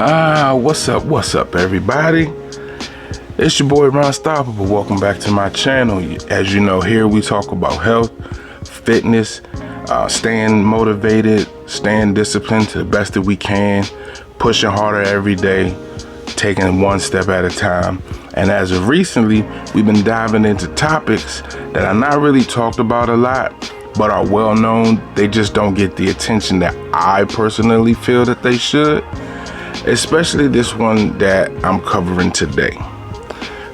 What's up everybody? It's your boy Unstoppable. Welcome back to my channel. As you know, here we talk about health, fitness, staying motivated, staying disciplined to the best that we can, pushing harder every day, taking one step at a time. And as of recently, we've been diving into topics that are not really talked about a lot, but are well known. They just don't get the attention that I personally feel that they should, especially this one that I'm covering today.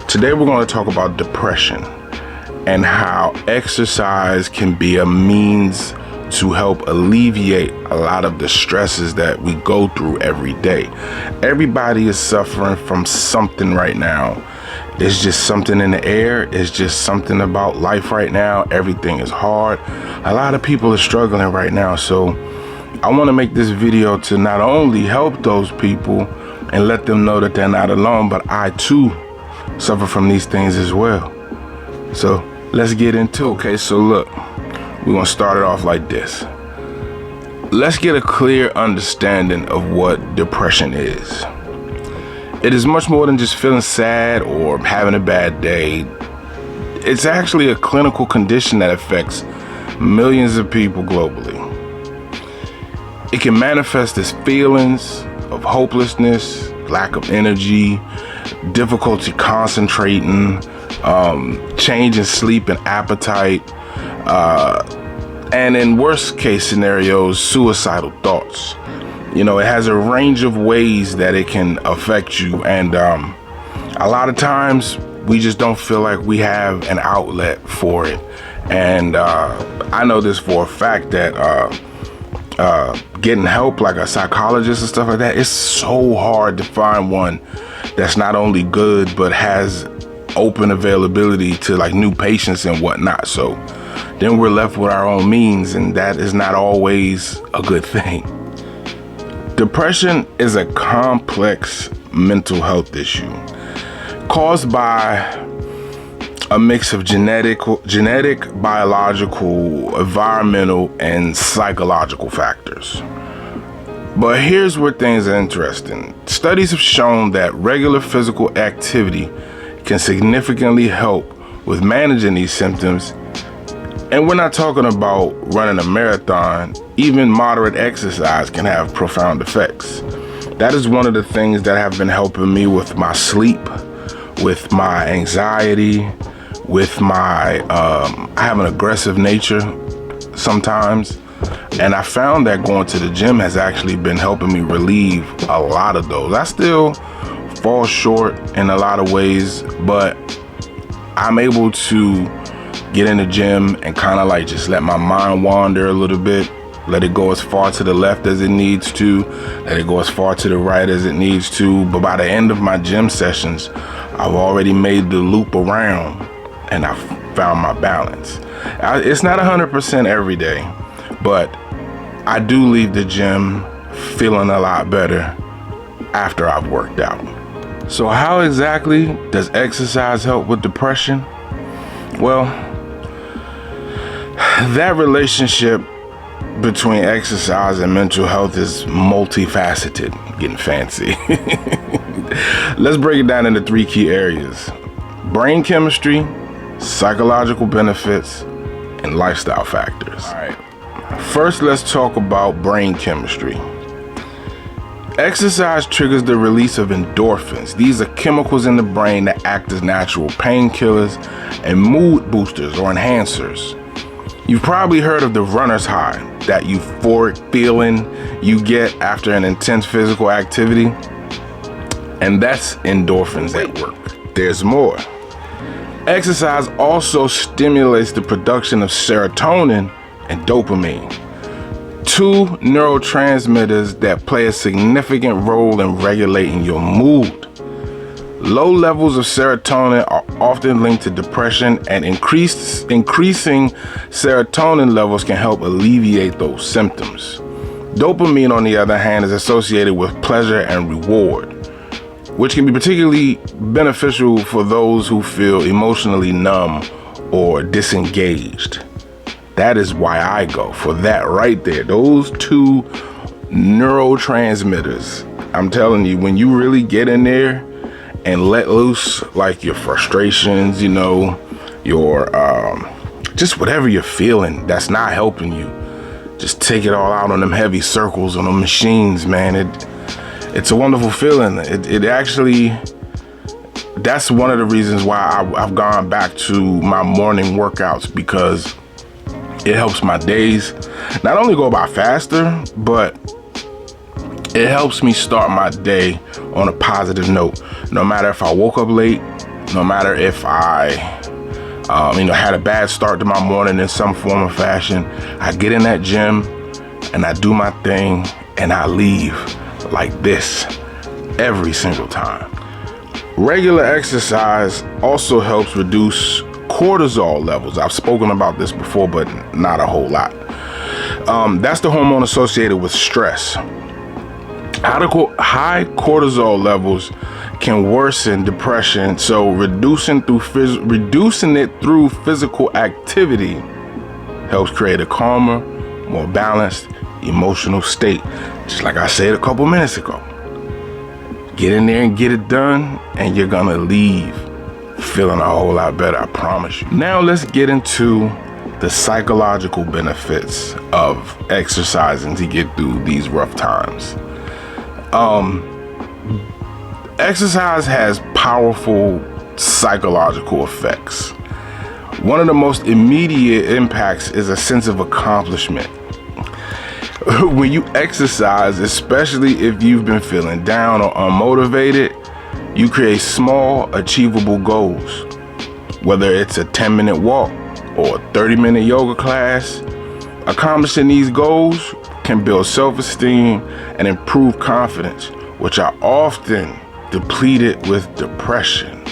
Today we're going to talk about depression and how exercise can be a means to help alleviate a lot of the stresses that we go through every day. Everybody is suffering from something right now. It's just something in the air. It's just something about life right now. Everything is hard. A lot of people are struggling right now. So I want to make this video to not only help those people and let them know that they're not alone, but I too suffer from these things as well. So let's get into it. Okay, so look, we're gonna start it off like this. Let's get a clear understanding of what depression is. It is much more than just feeling sad or having a bad day. It's actually a clinical condition that affects millions of people globally. It can manifest as feelings of hopelessness, lack of energy, difficulty concentrating, change in sleep and appetite, and in worst case scenarios, suicidal thoughts. You know, it has a range of ways that it can affect you, and a lot of times we just don't feel like we have an outlet for it. And I know this for a fact that getting help, like a psychologist and stuff like that, it's so hard to find one that's not only good but has open availability to like new patients and whatnot. So then we're left with our own means, and that is not always a good thing. Depression is a complex mental health issue caused by a mix of genetic, biological, environmental, and psychological factors. But here's where things are interesting. Studies have shown that regular physical activity can significantly help with managing these symptoms. And we're not talking about running a marathon. Even moderate exercise can have profound effects. That is one of the things that have been helping me with my sleep, with my anxiety, with my, I have an aggressive nature sometimes. And I found that going to the gym has actually been helping me relieve a lot of those. I still fall short in a lot of ways, but I'm able to get in the gym and kind of like just let my mind wander a little bit, let it go as far to the left as it needs to, let it go as far to the right as it needs to. But by the end of my gym sessions, I've already made the loop around and I found my balance. It's not 100% every day, but I do leave the gym feeling a lot better after I've worked out. So how exactly does exercise help with depression? Well, that relationship between exercise and mental health is multifaceted. Getting fancy. Let's break it down into 3 key areas: brain chemistry, psychological benefits, and lifestyle factors. All right. First, let's talk about brain chemistry. Exercise triggers the release of endorphins. These are chemicals in the brain that act as natural painkillers and mood boosters or enhancers. You've probably heard of the runner's high, that euphoric feeling you get after an intense physical activity. And that's endorphins at work. There's more. Exercise also stimulates the production of serotonin and dopamine, 2 neurotransmitters that play a significant role in regulating your mood. Low levels of serotonin are often linked to depression, and increasing serotonin levels can help alleviate those symptoms. Dopamine, on the other hand, is associated with pleasure and reward, which can be particularly beneficial for those who feel emotionally numb or disengaged. That is why I go for that right there. Those 2 neurotransmitters I'm telling you, when you really get in there and let loose like your frustrations, you know, your just whatever you're feeling that's not helping you, just take it all out on them heavy circles, on them machines, man. It's a wonderful feeling. It actually, that's one of the reasons why I've gone back to my morning workouts, because it helps my days not only go by faster, but it helps me start my day on a positive note. No matter if I woke up late, no matter if I had a bad start to my morning in some form or fashion, I get in that gym and I do my thing and I leave like this every single time. Regular exercise also helps reduce cortisol levels. I've spoken about this before, but not a whole lot. That's the hormone associated with stress. High cortisol levels can worsen depression, so reducing it through physical activity helps create a calmer, more balanced emotional state. Just like I said a couple minutes ago, get in there and get it done, and you're gonna leave feeling a whole lot better, I promise you. Now let's get into the psychological benefits of exercising to get through these rough times. Exercise has powerful psychological effects. One of the most immediate impacts is a sense of accomplishment. When you exercise, especially if you've been feeling down or unmotivated, you create small, achievable goals. Whether it's a 10-minute walk or a 30-minute yoga class, accomplishing these goals can build self-esteem and improve confidence, which are often depleted with depression.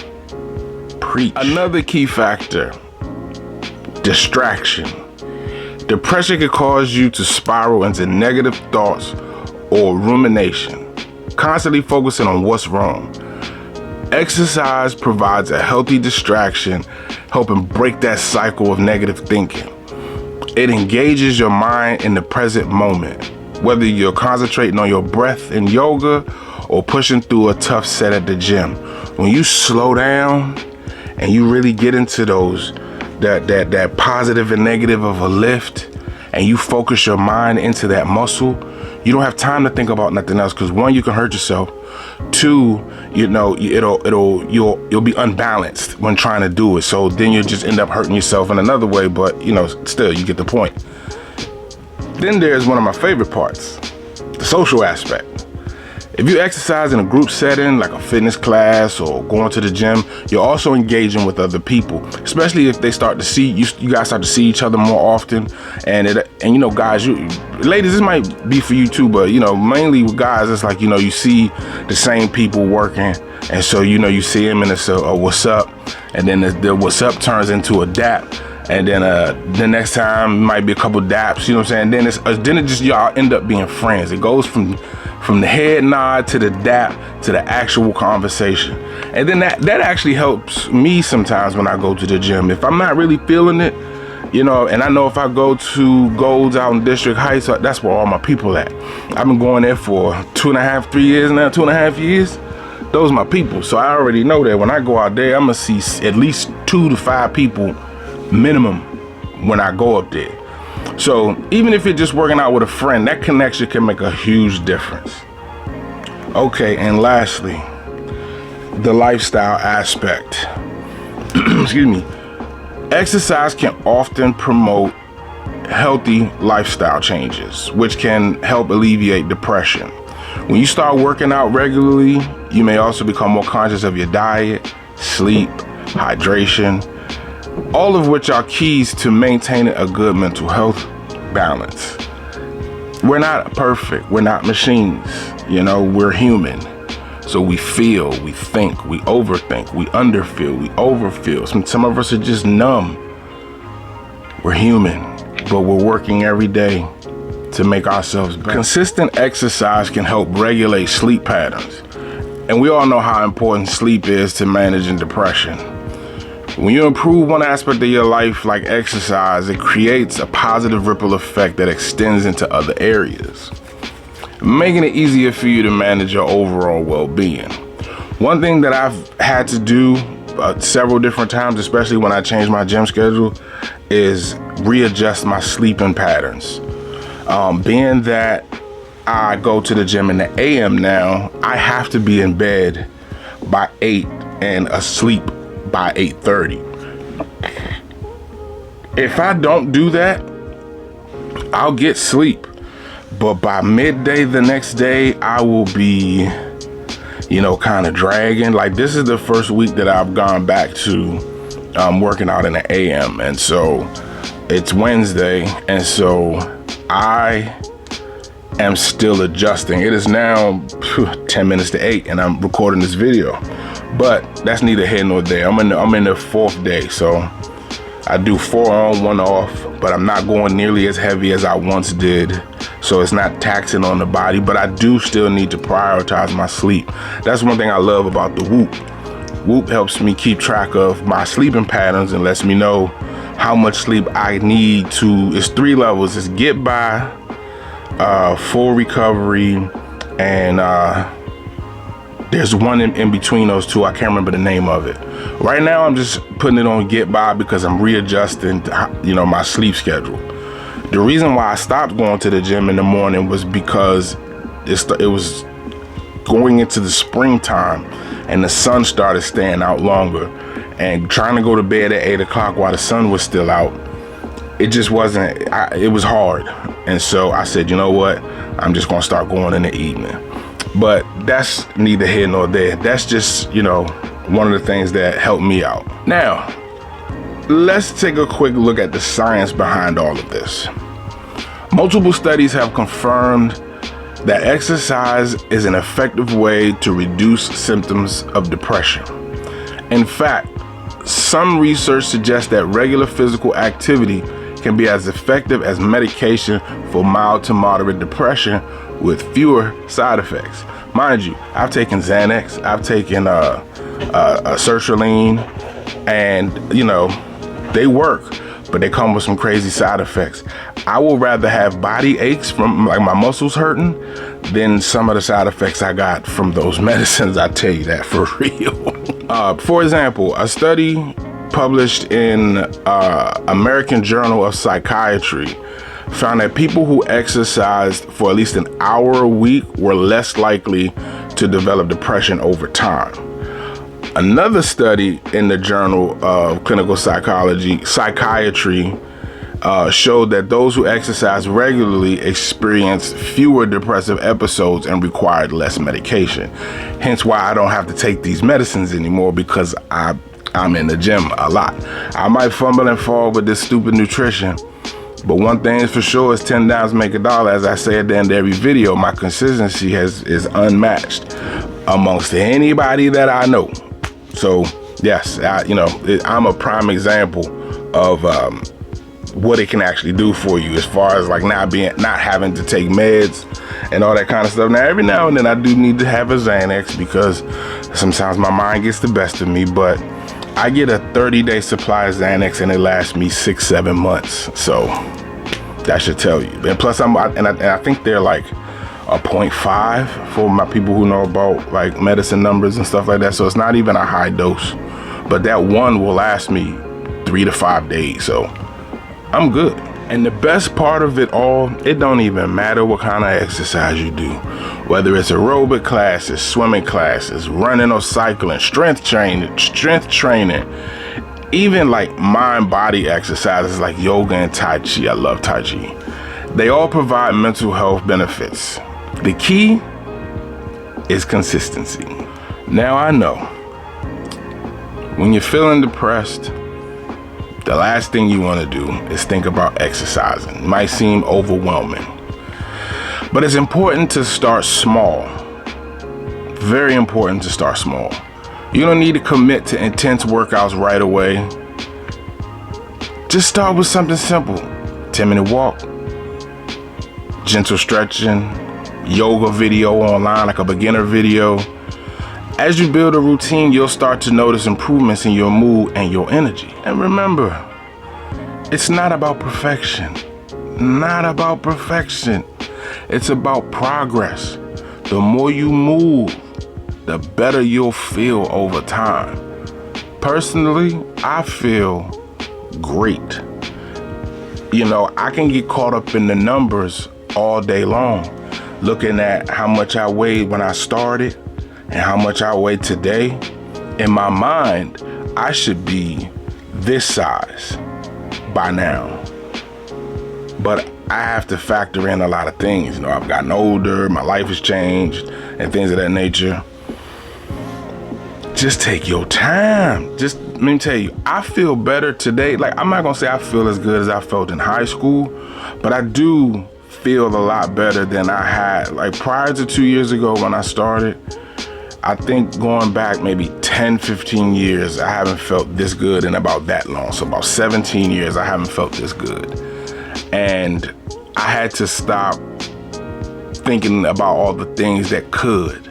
Preach. Another key factor, distraction. Depression can cause you to spiral into negative thoughts or rumination, constantly focusing on what's wrong. Exercise provides a healthy distraction, helping break that cycle of negative thinking. It engages your mind in the present moment, whether you're concentrating on your breath in yoga or pushing through a tough set at the gym. When you slow down and you really get into that positive and negative of a lift, and you focus your mind into that muscle, you don't have time to think about nothing else, because one, you can hurt yourself. Two, you'll be unbalanced when trying to do it. So then you just end up hurting yourself in another way, but still you get the point. Then there's one of my favorite parts, the social aspect. If you exercise in a group setting, like a fitness class or going to the gym, you're also engaging with other people, especially if they start to see you guys start to see each other more often. And guys, ladies, this might be for you too, but mainly with guys, it's like, you see the same people working. And so, you see them and it's a what's up. And then the what's up turns into a dap. And then the next time it might be a couple daps, you know what I'm saying? Then it just, y'all end up being friends. It goes from the head nod to the dap to the actual conversation. And then that actually helps me sometimes when I go to the gym. If I'm not really feeling it, and I know if I go to Golds out in District Heights, that's where all my people at. I've been going there for 2.5, 3 years now, 2.5 years. Those are my people. So I already know that when I go out there, I'm gonna see at least 2 to 5 people minimum when I go up there. So even if you're just working out with a friend, that connection can make a huge difference. Okay, and lastly, the lifestyle aspect. Excuse me. Exercise can often promote healthy lifestyle changes, which can help alleviate depression. When you start working out regularly, you may also become more conscious of your diet, sleep, hydration, all of which are keys to maintaining a good mental health balance. We're not perfect. We're not machines. We're human. So we feel, we think, we overthink, we underfeel, we overfeel. Some of us are just numb. We're human, but we're working every day to make ourselves better. Consistent exercise can help regulate sleep patterns. And we all know how important sleep is to managing depression. When you improve one aspect of your life, like exercise, it creates a positive ripple effect that extends into other areas. making it easier for you to manage your overall well-being. One thing that I've had to do several different times, especially when I change my gym schedule, is readjust my sleeping patterns. Being that I go to the gym in the AM now, I have to be in bed by 8 and asleep by 8:30. If I don't do that, I'll get sleep, but by midday the next day, I will be, kind of dragging. Like, this is the first week that I've gone back to working out in the AM, and so it's Wednesday, and so I am still adjusting. It is now 10 minutes to 8 and I'm recording this video, but that's neither here nor there. I'm in the 4th day, so I do 4 on, 1 off, but I'm not going nearly as heavy as I once did, so it's not taxing on the body, but I do still need to prioritize my sleep. That's one thing I love about the Whoop. Whoop helps me keep track of my sleeping patterns and lets me know how much sleep I need to. It's 3 levels. It's get by, full recovery, and there's one in between those two. I can't remember the name of it. Right now, I'm just putting it on get by because I'm readjusting, my sleep schedule. The reason why I stopped going to the gym in the morning was because it was going into the springtime and the sun started staying out longer, and trying to go to bed at 8 o'clock while the sun was still out, it just wasn't, it was hard. And so I said, you know what? I'm just gonna start going in the evening. But that's neither here nor there. That's just, one of the things that helped me out. Now, let's take a quick look at the science behind all of this. Multiple studies have confirmed that exercise is an effective way to reduce symptoms of depression. In fact, some research suggests that regular physical activity can be as effective as medication for mild to moderate depression with fewer side effects. Mind you, I've taken Xanax, I've taken sertraline, and they work, but they come with some crazy side effects. I will rather have body aches from like my muscles hurting than some of the side effects I got from those medicines. I tell you that for real. For example, a study published in American Journal of Psychiatry found that people who exercised for at least an hour a week were less likely to develop depression over time. Another study in the Journal of Clinical Psychiatry showed that those who exercise regularly experienced fewer depressive episodes and required less medication. Hence why I don't have to take these medicines anymore, because I'm in the gym a lot. I might fumble and fall with this stupid nutrition, but one thing is for sure is 10 dimes make a dollar. As I say at the end of every video, my consistency is unmatched amongst anybody that I know. So yes, I'm a prime example of what it can actually do for you, as far as like not having to take meds and all that kind of stuff. Now, every now and then I do need to have a Xanax because sometimes my mind gets the best of me, but I get a 30-day supply of Xanax and it lasts me 6-7 months. So that should tell you. And plus I think they're like a 0.5 for my people who know about like medicine numbers and stuff like that. So it's not even a high dose, but that one will last me 3 to 5 days. So I'm good. And the best part of it all, it don't even matter what kind of exercise you do. Whether it's aerobic classes, swimming classes, running or cycling, strength training, even like mind-body exercises like yoga and Tai Chi. I love Tai Chi. They all provide mental health benefits. The key is consistency. Now I know when you're feeling depressed, the last thing you want to do is think about exercising. It might seem overwhelming, but it's important to start small. Very important to start small. You don't need to commit to intense workouts right away. Just start with something simple. 10-minute walk, gentle stretching, yoga video online, like a beginner video. As you build a routine, you'll start to notice improvements in your mood and your energy. And remember, it's not about perfection. Not about perfection. It's about progress. The more you move, the better you'll feel over time. Personally, I feel great. You know, I can get caught up in the numbers all day long, looking at how much I weighed when I started and how much I weigh today. In my mind, I should be this size by now. But I have to factor in a lot of things. You know, I've gotten older, my life has changed, and things of that nature. Just take your time. Just, let me tell you, I feel better today. Like, I'm not gonna say I feel as good as I felt in high school, but I do feel a lot better than I had. Like, prior to 2 years ago when I started, I think going back maybe 10, 15 years, I haven't felt this good in about that long. So about 17 years, I haven't felt this good. And I had to stop thinking about all the things that could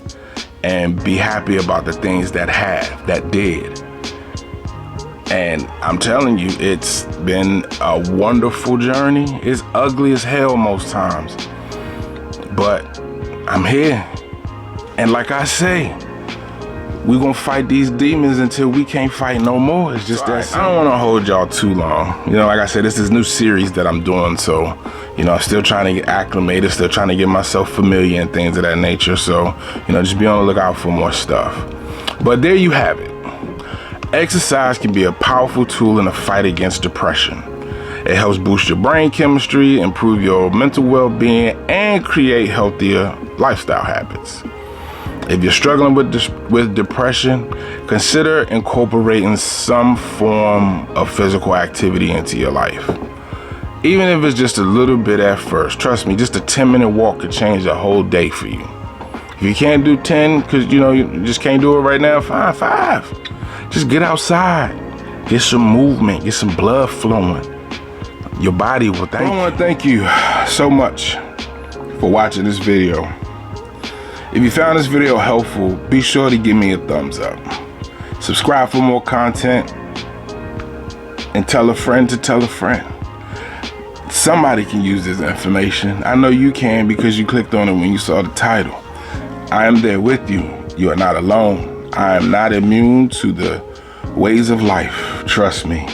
and be happy about the things that did. And I'm telling you, it's been a wonderful journey. It's ugly as hell most times, but I'm here. And like I say, we're gonna fight these demons until we can't fight no more. It's just that simple. I don't wanna hold y'all too long. You know, like I said, this is a new series that I'm doing, so, you know, I'm still trying to get acclimated, still trying to get myself familiar and things of that nature. So, you know, just be on the lookout for more stuff. But there you have it. Exercise can be a powerful tool in the fight against depression. It helps boost your brain chemistry, improve your mental well-being, and create healthier lifestyle habits. If you're struggling with depression, consider incorporating some form of physical activity into your life. Even if it's just a little bit at first, trust me, just a 10-minute walk could change the whole day for you. If you can't do 10 because you know you just can't do it right now, fine, 5. Just get outside, get some movement, get some blood flowing. Your body will thank you. I want to thank you so much for watching this video. If you found this video helpful, be sure to give me a thumbs up. Subscribe for more content, and tell a friend to tell a friend. Somebody can use this information. I know you can because you clicked on it when you saw the title. I am there with you. You are not alone. I am not immune to the ways of life. Trust me,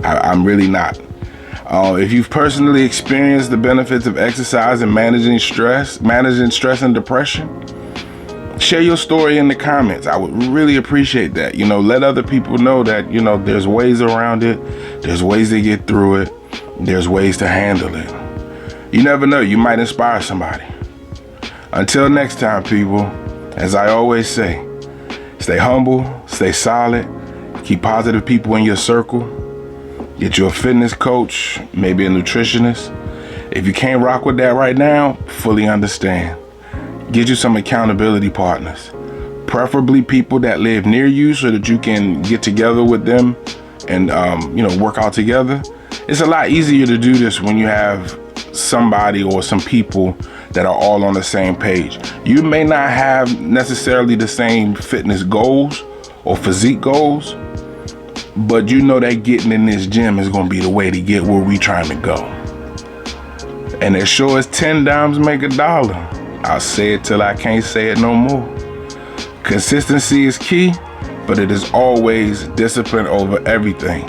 I'm really not. If you've personally experienced the benefits of exercise and managing stress and depression, share your story in the comments. I would really appreciate that. You know, let other people know that, you know, there's ways around it. There's ways to get through it. There's ways to handle it. You never know, you might inspire somebody. Until next time, people, as I always say, stay humble, stay solid, keep positive people in your circle. Get you a fitness coach, maybe a nutritionist. If you can't rock with that right now, fully understand. Get you some accountability partners, preferably people that live near you so that you can get together with them and you know, work out together. It's a lot easier to do this when you have somebody or some people that are all on the same page. You may not have necessarily the same fitness goals or physique goals, but you know that getting in this gym is gonna be the way to get where we trying to go. And as sure as 10 dimes make a dollar, I'll say it till I can't say it no more. Consistency is key, but it is always discipline over everything.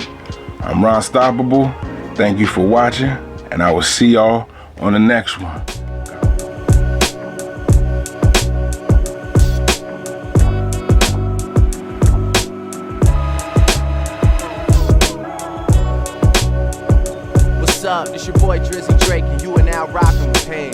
I'm Unstoppable. Thank you for watching, and I will see y'all on the next one. What's up? It's your boy Drizzy Drake, and you are now rocking with Pain.